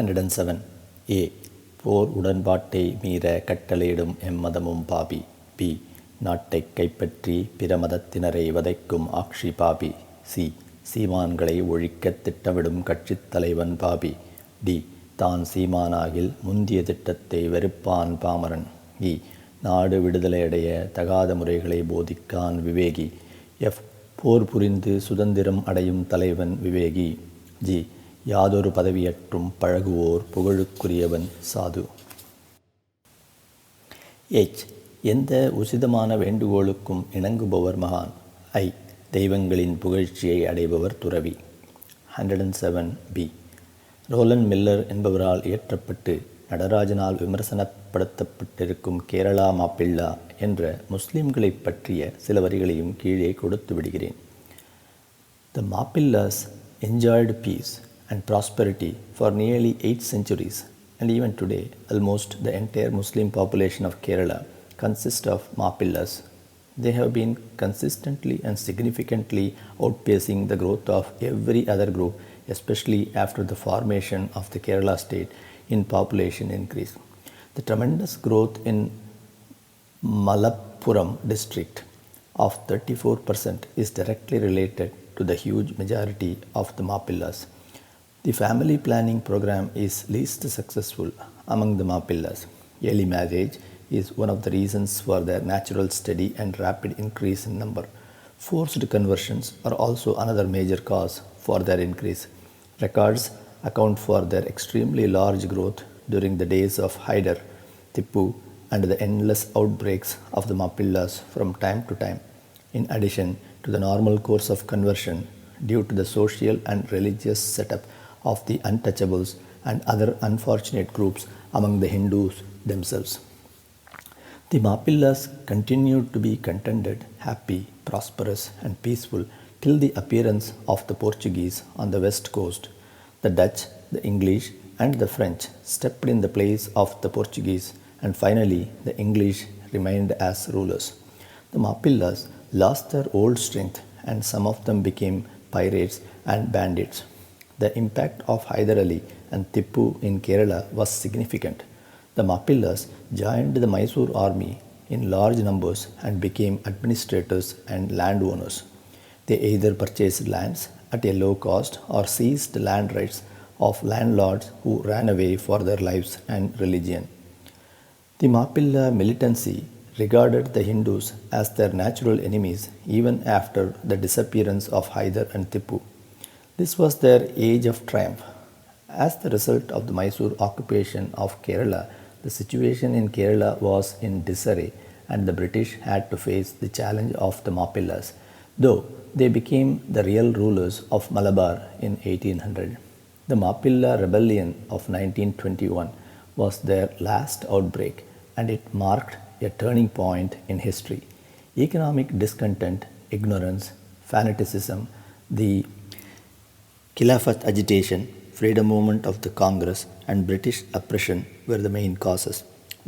107. A. போர் உடன்பாட்டை மீற கட்டளையிடும் எம்மதமும் பாபி. B. நாட்டைக் கைப்பற்றி பிற மதத்தினரை வதைக்கும் ஆக்ஷி பாபி. C. சீமான்களை ஒழிக்கத் திட்டமிடும் கட்சித் தலைவன் பாபி. D. தான் சீமானாகில் முந்திய திட்டத்தை வெறுப்பான் பாமரன். E. நாடு விடுதலையடைய தகாத முறைகளை போதிக்கான் விவேகி. F. போர் புரிந்து சுதந்திரம் அடையும் தலைவன் விவேகி. G. யாதொரு பதவியற்றும் பழகுவோர் புகழுக்குரியவன் சாது. H. எந்த உசிதமான வேண்டுகோளுக்கும் இணங்குபவர் மகான். I. தெய்வங்களின் புகழ்ச்சியை அடைபவர் துறவி. 107B. ரோலன் மில்லர் என்பவரால் இயற்றப்பட்டு நடராஜனால் விமர்சனப்படுத்தப்பட்டிருக்கும் கேரளா மாப்பிள்ளா என்ற முஸ்லிம்களை பற்றிய சில வரிகளையும் கீழே கொடுத்து விடுகிறேன். The Mappillas enjoyed peace and prosperity for nearly 8 centuries, and even today almost the entire Muslim population of Kerala consists of Mappillas. They have been consistently and significantly outpacing the growth of every other group, especially after the formation of the Kerala state in population increase. The tremendous growth in Malappuram district of 34% is directly related to the huge majority of the Mappillas. The family planning program is least successful among the Mappillas. Early marriage is one of the reasons for their natural steady and rapid increase in number. Forced conversions are also another major cause for their increase. Records account for their extremely large growth during the days of Hyder, Tippu, and the endless outbreaks of the Mappillas from time to time, in addition to the normal course of conversion due to the social and religious setup of the untouchables and other unfortunate groups among the Hindus themselves. The Mappillas continued to be contented, happy, prosperous, and peaceful till the appearance of the Portuguese on the west coast. The Dutch, the English, and the French stepped in the place of the Portuguese, and finally the English remained as rulers. The Mappillas lost their old strength, and some of them became pirates and bandits. The impact of Hyder Ali and Tippu in Kerala was significant. The Mappillas joined the Mysore army in large numbers and became administrators and landowners. They either purchased lands at a low cost or seized land rights of landlords who ran away for their lives and religion. The Mappilla militancy regarded the Hindus as their natural enemies even after the disappearance of Hyder and Tippu. This was their age of triumph. As the result of the Mysore occupation of Kerala, the situation in Kerala was in disarray, and the British had to face the challenge of the Mappillas, though they became the real rulers of Malabar in 1800. The Mappilla rebellion of 1921 was their last outbreak, and it marked a turning point in history. Economic discontent, ignorance, fanaticism, the Khilafat agitation, freedom movement of the Congress, and British oppression were the main causes.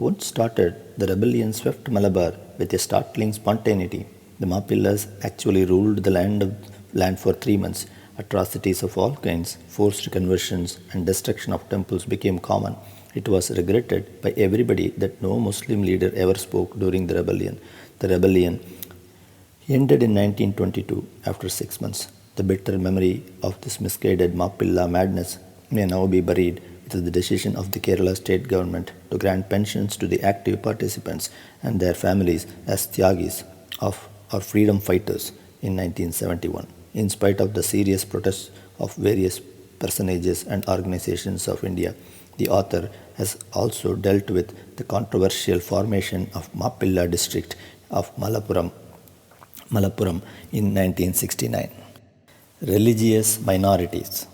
Once started, the rebellion swept Malabar with a startling spontaneity. The Mappillas actually ruled the land for 3 months. Atrocities of all kinds, forced conversions, and destruction of temples became common. It was regretted by everybody that no Muslim leader ever spoke during the rebellion. The rebellion ended in 1922 after 6 months. The bitter memory of this misguided Mappilla madness may now be buried with the decision of the Kerala state government to grant pensions to the active participants and their families as Tyagis or freedom fighters in 1971. In spite of the serious protests of various personages and organizations of India, the author has also dealt with the controversial formation of Mappilla district of Malappuram in 1969. Religious minorities.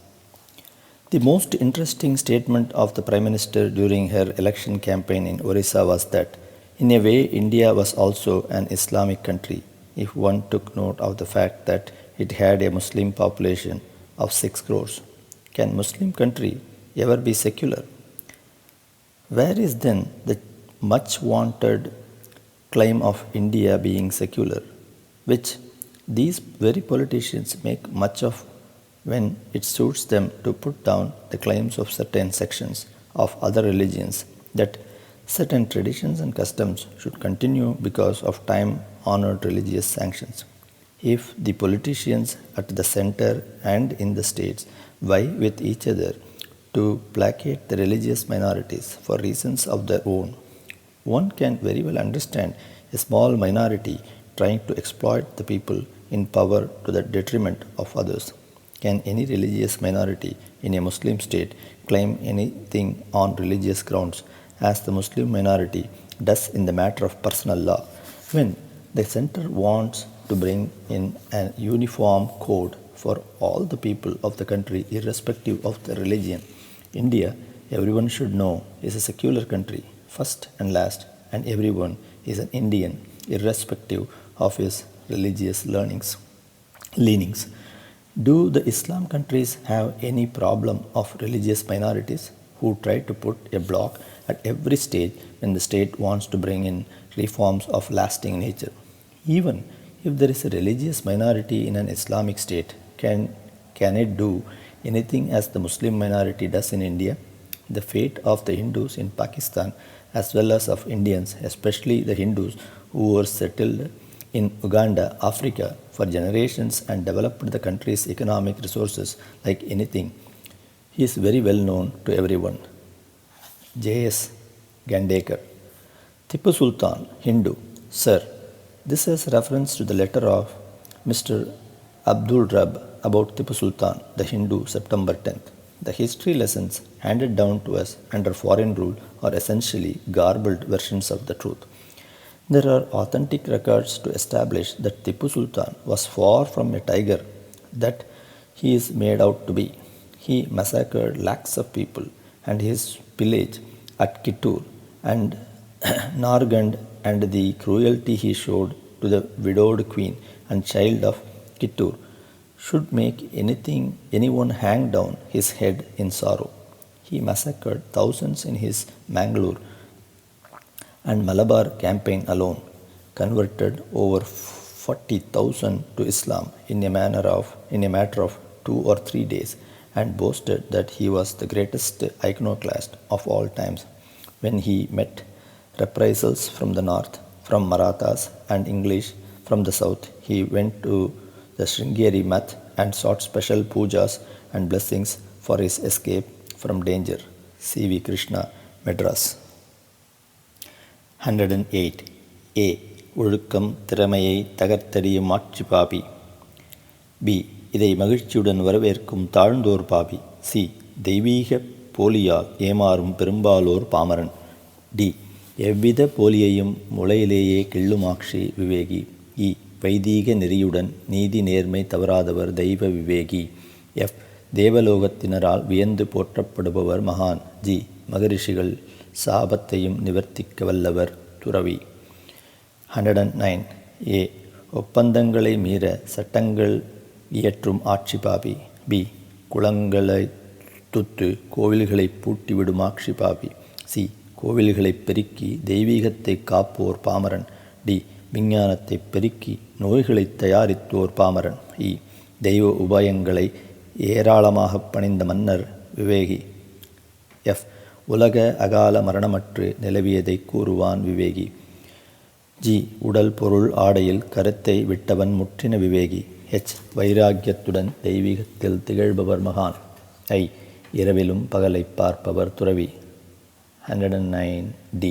The most interesting statement of the Prime Minister during her election campaign in Orissa was that, in a way, India was also an Islamic country, if one took note of the fact that it had a Muslim population of 6 crores. Can Muslim country ever be secular? Where is then the much wanted claim of India being secular, which these very politicians make much of when it suits them to put down the claims of certain sections of other religions that certain traditions and customs should continue because of time-honored religious sanctions. If the politicians at the center and in the states vie with each other to placate the religious minorities for reasons of their own, one can very well understand a small minority trying to exploit the people in power to the detriment of others. Can any religious minority in a Muslim state claim anything on religious grounds as the Muslim minority does in the matter of personal law, when the center wants to bring in a uniform code for all the people of the country irrespective of their religion? India, everyone should know, is a secular country, first and last, and everyone is an Indian irrespective of his religious leanings. Do the Islam countries have any problem of religious minorities who try to put a block at every stage when the state wants to bring in reforms of lasting nature? Even if there is a religious minority in an Islamic state, can it do anything as the Muslim minority does in India? The fate of the Hindus in Pakistan as well as of Indians, especially the Hindus who were settled in Uganda, Africa for generations and developed the country's economic resources like anything, is very well known to everyone. J.S. Gandekar. Tipu Sultan, Hindu. Sir, this is reference to the letter of Mr. Abdul Rab about Tipu Sultan, the Hindu, September 10th. The history lessons handed down to us under foreign rule are essentially garbled versions of the truth. There are authentic records to establish that Tipu Sultan was far from a tiger that he is made out to be. He massacred lakhs of people, and his pillage at Kittur and Nargand and the cruelty he showed to the widowed queen and child of Kittur should make anyone hang down his head in sorrow. He massacred thousands in his Mangalore and Malabar campaign alone, converted over 40,000 to Islam in a matter of 2 or 3 days, and boasted that he was the greatest iconoclast of all times. When he met reprisals from the north, from Marathas and English from the south, he went to the Sringeri Math and sought special pujas and blessings for his escape from danger. C.V. Krishna, Madras. 108. A. ஒழுக்கம் திறமையை தகர்த்தெறியும் ஆட்சி Bobby. B. இதை மகிழ்ச்சியுடன் வரவேற்கும் தாழ்ந்தோர் Bobby. C. தெய்வீக போலியால் ஏமாறும் பெரும்பாலோர் பாமரன். D. எவ்வித போலியையும் முளையிலேயே கிள்ளுமாட்சி விவேகி. E. வைதீக நெறியுடன் நீதி நேர்மை தவறாதவர் தெய்வ விவேகி. F. தேவலோகத்தினரால் வியந்து போற்றப்படுபவர் மகான். G. மகரிஷிகள் சாபத்தையும் நிவர்த்திக்க வல்லவர் துறவி. 109. A. ஒப்பந்தங்களை மீற சட்டங்கள் இயற்றும் ஆட்சி பாபி. B. குளங்களை துத்து கோவில்களை பூட்டிவிடும் ஆட்சி பாபி. C. கோவில்களை பெருக்கி தெய்வீகத்தை காப்போர் பாமரன். D. விஞ்ஞானத்தை பெருக்கி நோய்களை தயாரித்தோர் பாமரன். E. தெய்வ உபாயங்களை ஏராளமாக பணிந்த மன்னர் விவேகி. F. உலக அகால மரணமற்று நிலவியதை கூறுவான் விவேகி. G. உடல் பொருள் ஆடையில் கருத்தை விட்டவன் முற்றின விவேகி. H. வைராக்கியத்துடன் தெய்வீகத்தில் திகழ்பவர் மகான். I. இரவிலும் பகலை பார்ப்பவர் துறவி. 109D.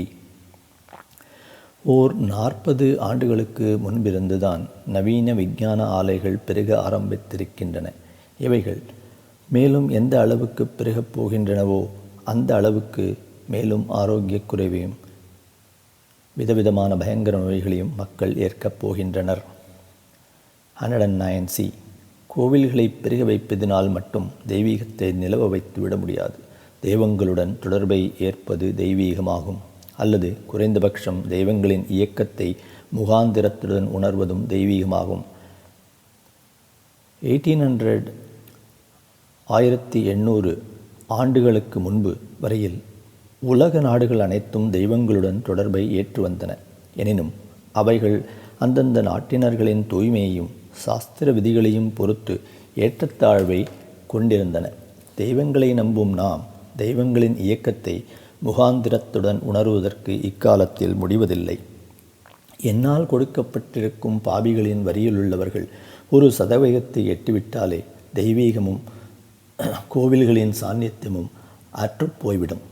ஓர் 40 ஆண்டுகளுக்கு முன்பிருந்துதான் நவீன விஞ்ஞான ஆலைகள் பெருக ஆரம்பித்திருக்கின்றன. இவைகள் மேலும் எந்த அளவுக்கு பெருகப் போகின்றனவோ அந்த அளவுக்கு மேலும் ஆரோக்கிய குறைவையும் விதவிதமான பயங்கர நோய்களையும் மக்கள் ஏற்கப் போகின்றனர். 109C. கோவில்களை பெருக வைப்பதினால் மட்டும் தெய்வீகத்தை நிலவ வைத்து விட முடியாது. தெய்வங்களுடன் தொடர்பை ஏற்பது தெய்வீகமாகும். அல்லது குறைந்தபட்சம் தெய்வங்களின் இயக்கத்தை முகாந்திரத்துடன் உணர்வதும் தெய்வீகமாகும். 1800 ஆண்டுகளுக்கு முன்பு வரையில் உலக நாடுகள் அனைத்தும் தெய்வங்களுடன் தொடர்பை ஏற்று வந்தன. எனினும் அவைகள் அந்தந்த நாட்டினர்களின் தூய்மையையும் சாஸ்திர விதிகளையும் பொறுத்து ஏற்றத்தாழ்வை கொண்டிருந்தன. தெய்வங்களை நம்பும் நாம் தெய்வங்களின் இயக்கத்தை முகாந்திரத்துடன் உணர்வதற்கு இக்காலத்தில் முடிவதில்லை. என்னால் கொடுக்கப்பட்டிருக்கும் பாபிகளின் வரியிலுள்ளவர்கள் 1% எட்டிவிட்டாலே தெய்வீகமும் கோவில்களின் சாநித்தியமும் அற்றுப்போய்விடும்.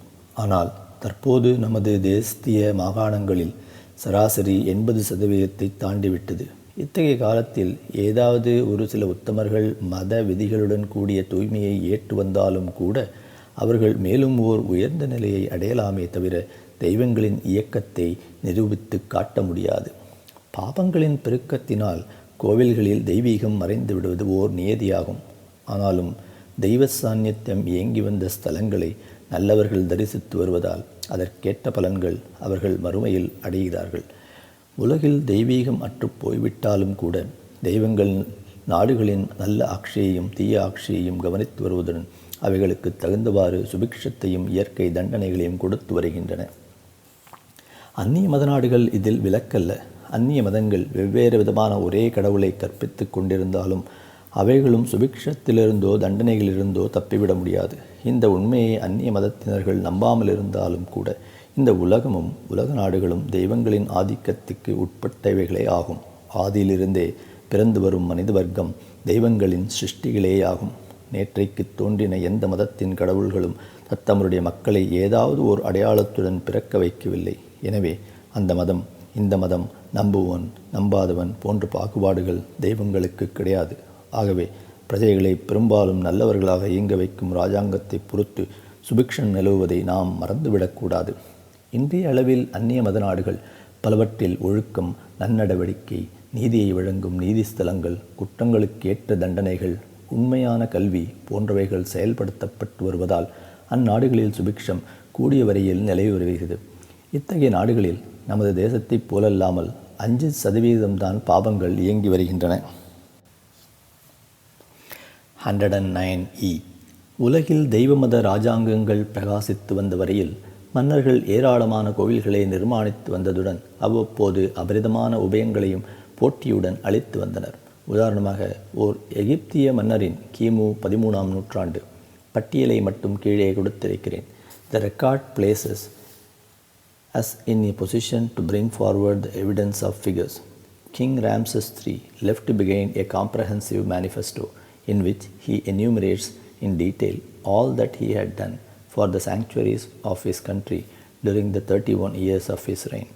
ஆனால் தற்போது நமது தேசிய மாகாணங்களில் சராசரி 80% தாண்டிவிட்டது. இத்தகைய காலத்தில் ஏதாவது ஒரு சில உத்தமர்கள் மத விதிகளுடன் கூடிய தூய்மையை ஏற்று வந்தாலும் கூட அவர்கள் மேலும் ஓர் உயர்ந்த நிலையை அடையலாமே தவிர தெய்வங்களின் இயக்கத்தை நிரூபித்து காட்ட முடியாது. பாபங்களின் பெருக்கத்தினால் கோவில்களில் தெய்வீகம் மறைந்து விடுவது ஓர் நியதியாகும். ஆனாலும் தெய்வ சாநித்தியம் இயங்கி வந்த ஸ்தலங்களை நல்லவர்கள் தரிசித்து வருவதால் அதற்கேற்ற பலன்கள் அவர்கள் மறுமையில் அடைகிறார்கள். உலகில் தெய்வீகம் அற்று போய்விட்டாலும் கூட தெய்வங்கள் நாடுகளின் நல்ல ஆட்சியையும் தீய ஆட்சியையும் கவனித்து வருவதுடன் அவைகளுக்கு தகுந்தவாறு சுபிக்ஷத்தையும் இயற்கை தண்டனைகளையும் கொடுத்து வருகின்றன. அந்நிய மத நாடுகள் இதில் விலக்கல்ல. அந்நிய மதங்கள் வெவ்வேறு விதமான ஒரே கடவுளை கற்பித்து கொண்டிருந்தாலும் அவைகளும் சுபிக்ஷத்திலிருந்தோ தண்டனைகளிலிருந்தோ தப்பிவிட முடியாது. இந்த உண்மையை அந்நிய மதத்தினர்கள் நம்பாமல் இருந்தாலும் கூட இந்த உலகமும் உலக நாடுகளும் தெய்வங்களின் ஆதிக்கத்துக்கு உட்பட்டவைகளே ஆகும். ஆதியிலிருந்தே பிறந்து வரும் மனித வர்க்கம் தெய்வங்களின் சிருஷ்டிகளேயாகும். நேற்றைக்கு தோன்றின எந்த மதத்தின் கடவுள்களும் தத்தமருடைய மக்களை ஏதாவது ஓர் அடையாளத்துடன் பிறக்க வைக்கவில்லை. எனவே அந்த மதம் இந்த மதம், நம்புவோன் நம்பாதவன் போன்ற பாகுபாடுகள் தெய்வங்களுக்கு கிடையாது. ஆகவே பிரஜைகளை பெரும்பாலும் நல்லவர்களாக இயங்க வைக்கும் இராஜாங்கத்தை பொறுத்து சுபிக்ஷன் நிலவுவதை நாம் மறந்துவிடக்கூடாது. இன்றைய அளவில் அந்நிய மத நாடுகள் பலவற்றில் ஒழுக்கம், நன்னடவடிக்கை, நீதியை வழங்கும் நீதி ஸ்தலங்கள், குற்றங்களுக்கேற்ற தண்டனைகள், உண்மையான கல்வி போன்றவைகள் செயல்படுத்தப்பட்டு வருவதால் அந்நாடுகளில் சுபிக்ஷம் கூடிய வரையில் நிலை வருகிறது. இத்தகைய நாடுகளில் நமது தேசத்தைப் போலல்லாமல் 5% தான் பாபங்கள் இயங்கி வருகின்றன. 109E. உலகில் தெய்வ மத இராஜாங்கங்கள் பிரகாசித்து வந்த வரையில் மன்னர்கள் ஏராளமான கோவில்களை நிர்மாணித்து வந்ததுடன் அவ்வப்போது அபரிதமான உபயங்களையும் போட்டியுடன் அளித்து வந்தனர். உதாரணமாக ஓர் எகிப்திய மன்னரின் கிமு 13ஆம் நூற்றாண்டு பட்டியலை மட்டும் கீழே கொடுத்திருக்கிறேன். The record places us in a position to bring forward the evidence of figures. King Ramses III left behind a comprehensive manifesto in which he enumerates in detail all that he had done for the sanctuaries of his country during the 31 years of his reign.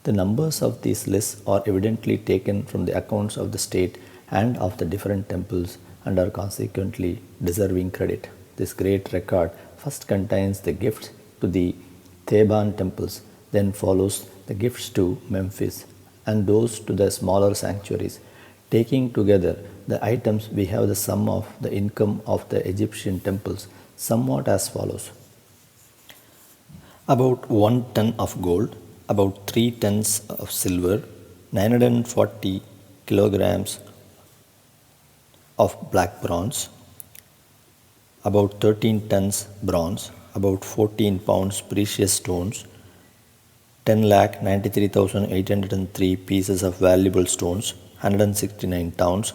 The numbers of these lists are evidently taken from the accounts of the state and of the different temples and are consequently deserving credit. This great record first contains the gifts to the Theban temples, then follows the gifts to Memphis and those to the smaller sanctuaries. Taking together the items, we have the sum of the income of the Egyptian temples somewhat as follows. About 1 ton of gold, about 3 tons of silver, 940 kilograms of black bronze, about 13 tons bronze, about 14 pounds precious stones, 10,93,803 pieces of valuable stones, 169 towns,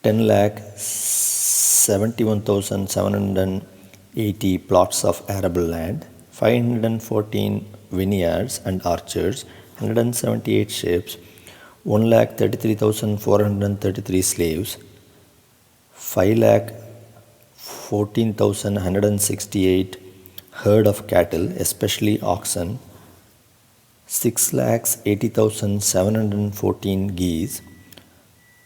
10,71,780 plots of arable land, 514 vineyards and orchards, 178 ships, 1,33,433 slaves, 5,14,168 herd of cattle, especially oxen, 6,80,714 geese,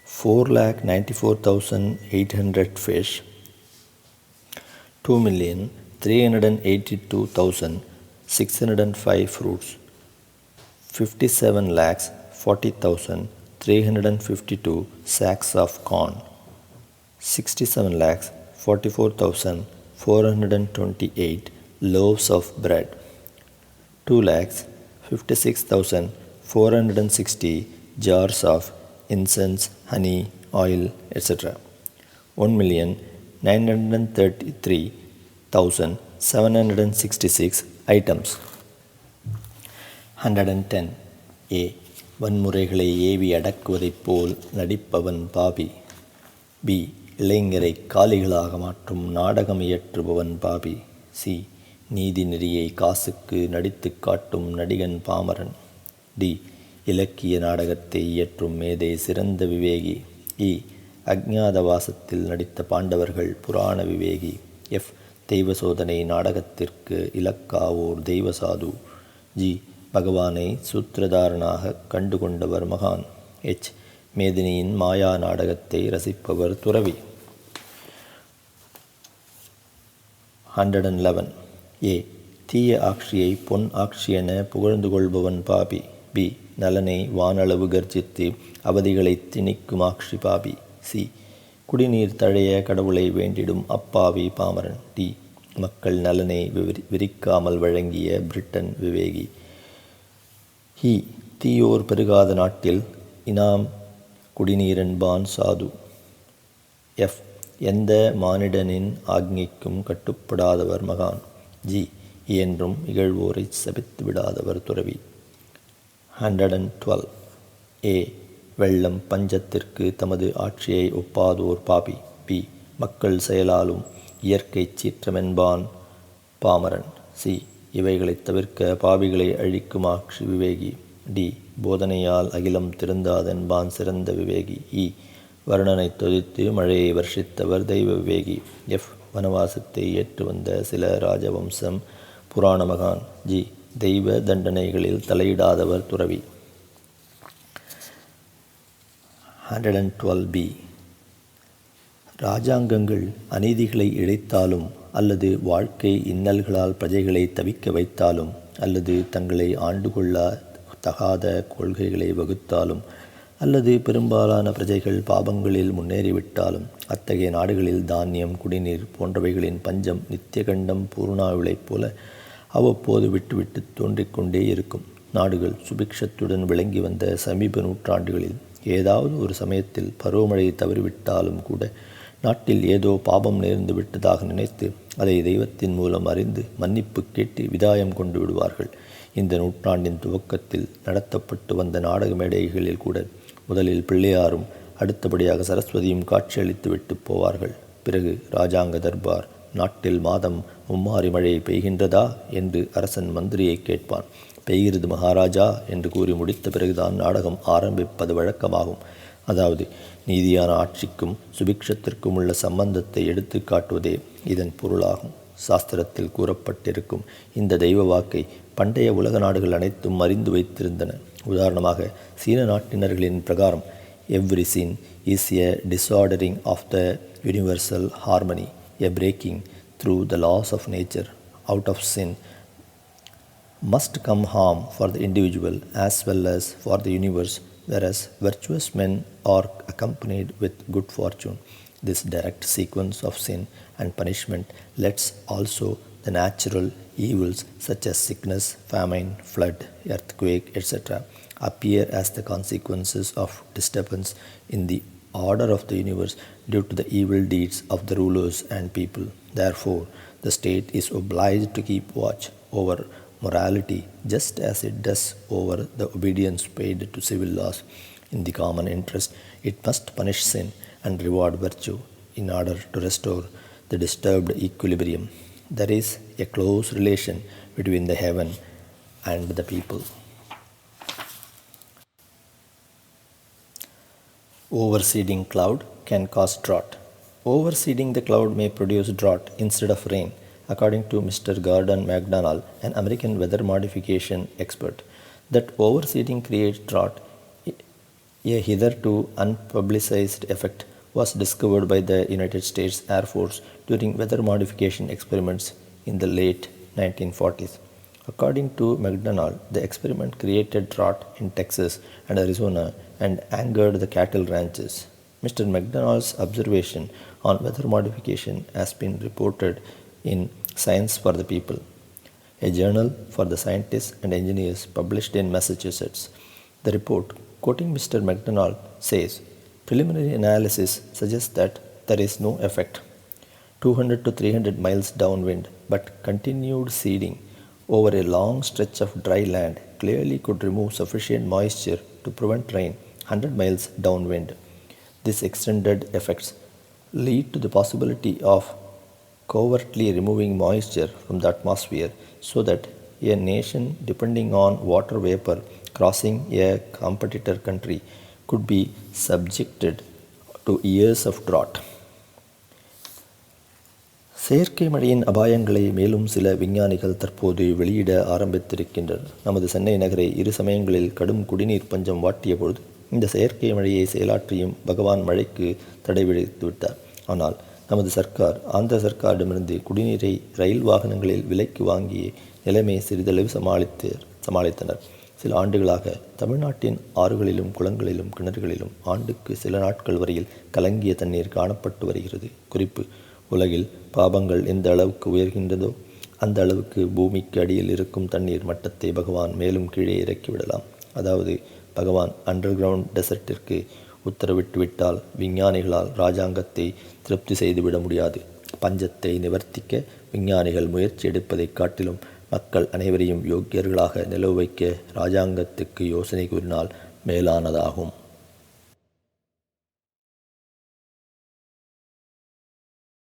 4,94,800 fish, 2,382,605 fruits, 57,40,352 sacks of corn, 67,44,428 loaves of bread, 2,56,460 jars of incense, honey, oil, etc. 1,933,766 items. 110A. வன்முறைகளை AV அடக்குவதைப் போல் நடிப்பவன் Bobby. B. இளைஞரை காலிகளாக மாற்றும் நாடகம் இயற்றுபவன் Bobby. C. நீதி நெறியை காசுக்கு நடித்துக் காட்டும் நடிகன் பாமரன். D. இலக்கிய நாடகத்தை இயற்றும் மேதை சிறந்த விவேகி. இ. அஜ்ஞாதவாசத்தில் நடித்த பாண்டவர்கள் புராண விவேகி. எஃப். தெய்வ சோதனை நாடகத்திற்கு இலக்காவோர் தெய்வ சாது. ஜி. பகவானை சூத்திரதாரனாக கண்டுகொண்டவர் மகான். எச். மேதினியின் மாயா நாடகத்தை ரசிப்பவர் துறவி. 111. ஏ. தீய ஆட்சியை பொன் ஆட்சி என புகழ்ந்து கொள்பவன் பாபி. பி. நலனை வானளவு கர்ஜித்து அவதிகளை திணிக்கும் ஆட்சி பாபி. சி. குடிநீர் தழைய கடவுளை வேண்டிடும் அப்பாவி பாமரன். டி. மக்கள் நலனை விரிக்காமல் வழங்கிய பிரிட்டன் விவேகி. ஹி. தீயோர் பெருகாத நாட்டில் இனாம் குடிநீரென்பான் சாது. எஃப். எந்த மானிடனின் ஆக்ஞைக்கும் கட்டுப்படாதவர் மகான். ஜி. இயன்றும் இகழ்வோரை சபித்து விடாதவர் துறவி. 112. ஏ. வெள்ளம் பஞ்சத்திற்கு தமது ஆட்சியை ஒப்பாதோர் பாபி. பி. மக்கள் செயலாலும் இயற்கை சீற்றமென்பான் பாமரன். சி. இவைகளை தவிர்க்க பாவிகளை அழிக்கும் ஆட்சி விவேகி. டி. போதனையால் அகிலம் திருந்தாதென்பான் சிறந்த விவேகி. இ. வருணனை தொதித்து மழையை வர்ஷித்தவர் தெய்வ விவேகி. எஃப். வனவாசத்தை ஏற்று வந்த சில ராஜவம்சம் புராண மகான். ஜி. தெய்வ தண்டனைகளில் தலையிடாதவர் துறவி. 112b. ராஜாங்கங்கள் அநீதிகளை இழைத்தாலும் அல்லது வாழ்க்கை இன்னல்களால் பிரஜைகளை தவிக்க வைத்தாலும் அல்லது தங்களை ஆண்டு கொள்ள தகாத கொள்கைகளை வகுத்தாலும் அல்லது பெரும்பாலான பிரஜைகள் பாபங்களில் முன்னேறிவிட்டாலும் அத்தகைய நாடுகளில் தானியம் குடிநீர் போன்றவைகளின் பஞ்சம் நித்தியகண்டம் பூர்ணாவிலைப் போல அவ்வப்போது விட்டுவிட்டு தோன்றிக்கொண்டே இருக்கும். நாடுகள் சுபிக்ஷத்துடன் விளங்கி வந்த சமீப நூற்றாண்டுகளில் ஏதாவது ஒரு சமயத்தில் பருவமழையை தவறிவிட்டாலும் கூட நாட்டில் ஏதோ பாபம் நேர்ந்து விட்டதாக நினைத்து அதை தெய்வத்தின் மூலம் அறிந்து மன்னிப்பு கேட்டு விதாயம் கொண்டு விடுவார்கள். இந்த நூற்றாண்டின் துவக்கத்தில் நடத்தப்பட்டு வந்த நாடக மேடைகளில் கூட முதலில் பிள்ளையாரும் அடுத்தபடியாக சரஸ்வதியும் காட்சியளித்து விட்டு போவார்கள். பிறகு இராஜாங்க தர்பார் நாட்டில் மாதம் மும்மாரி மழை பெய்கின்றதா என்று அரசன் மந்திரியை கேட்பான். பெய்கிறது மகாராஜா என்று கூறி முடித்த பிறகுதான் நாடகம் ஆரம்பிப்பது வழக்கமாகும். அதாவது நீதியான ஆட்சிக்கும் சுபிக்ஷத்திற்கும் உள்ள சம்பந்தத்தை எடுத்து காட்டுவதே இதன் பொருளாகும். சாஸ்திரத்தில் கூறப்பட்டிருக்கும் இந்த தெய்வ வாக்கை பண்டைய உலக நாடுகள் அனைத்தும் அறிந்து வைத்திருந்தன. உதாரணமாக சீன நாட்டினர்களின் பிரகாரம் every sin is a disordering of the universal harmony, a breaking through the laws of nature. Out of sin must come harm for the individual as well as for the universe, whereas virtuous men are accompanied with good fortune. This direct sequence of sin and punishment lets also the natural evils such as sickness, famine, flood, earthquake, etc. appear as the consequences of disturbance in the order of the universe due to the evil deeds of the rulers and people. Therefore, the state is obliged to keep watch over morality just as it does over the obedience paid to civil laws. In the common interest, it must punish sin and reward virtue in order to restore the disturbed equilibrium. There is a close relation between the heaven and the people. Overseeding cloud can cause drought. Overseeding the cloud may produce drought instead of rain, according to Mr. Gordon MacDonald, an American weather modification expert. That overseeding creates drought, a hitherto unpublicized effect, was discovered by the United States Air Force during weather modification experiments in the late 1940s. According to MacDonald, the experiment created drought in Texas and Arizona and angered the cattle ranches. Mr. MacDonald's observation on weather modification has been reported in Science for the People, a journal for the scientists and engineers published in Massachusetts. The report, quoting Mr. MacDonald, says, preliminary analysis suggests that there is no effect 200 to 300 miles downwind, but continued seeding over a long stretch of dry land clearly could remove sufficient moisture to prevent rain 100 miles downwind. This extended effects lead to the possibility of covertly removing moisture from the atmosphere so that a nation depending on water vapor crossing a competitor country could be subjected to years of drought. செயற்கை மழையின் அபாயங்களை மேலும் சில விஞ்ஞானிகள் தற்போது வெளியிட ஆரம்பித்திருக்கின்றனர். நமது சென்னை நகரை இரு சமயங்களில் கடும் குடிநீர் பஞ்சம் வாட்டிய பொழுது இந்த செயற்கை மழையை செயலாற்றியும் பகவான் மழைக்கு தடை விதித்து விட்டார். ஆனால் நமது சர்க்கார் ஆந்திர சர்க்காரிடமிருந்து குடிநீரை ரயில் வாகனங்களில் விலைக்கு வாங்கி நிலைமை சிறிதளவு சமாளித்தனர். சில ஆண்டுகளாக தமிழ்நாட்டின் ஆறுகளிலும் குளங்களிலும் கிணறுகளிலும் ஆண்டுக்கு சில நாட்கள் வரையில் கலங்கிய தண்ணீர் காணப்பட்டு வருகிறது. குறிப்பு: உலகில் பாபங்கள் எந்த அளவுக்கு உயர்கின்றதோ அந்த அளவுக்கு பூமிக்கு அடியில் இருக்கும் தண்ணீர் மட்டத்தை பகவான் மேலும் கீழே இறக்கிவிடலாம். அதாவது பகவான் அண்டர் கிரவுண்ட் டெசர்ட்டிற்கு உத்தரவிட்டு விட்டால் விஞ்ஞானிகளால் இராஜாங்கத்தை திருப்தி செய்துவிட முடியாது. பஞ்சத்தை நிவர்த்திக்க விஞ்ஞானிகள் முயற்சி எடுப்பதைக் காட்டிலும் மக்கள் அனைவரையும் யோக்கியர்களாக நிலவ வைக்க இராஜாங்கத்துக்கு யோசனை கூறினால் மேலானதாகும்.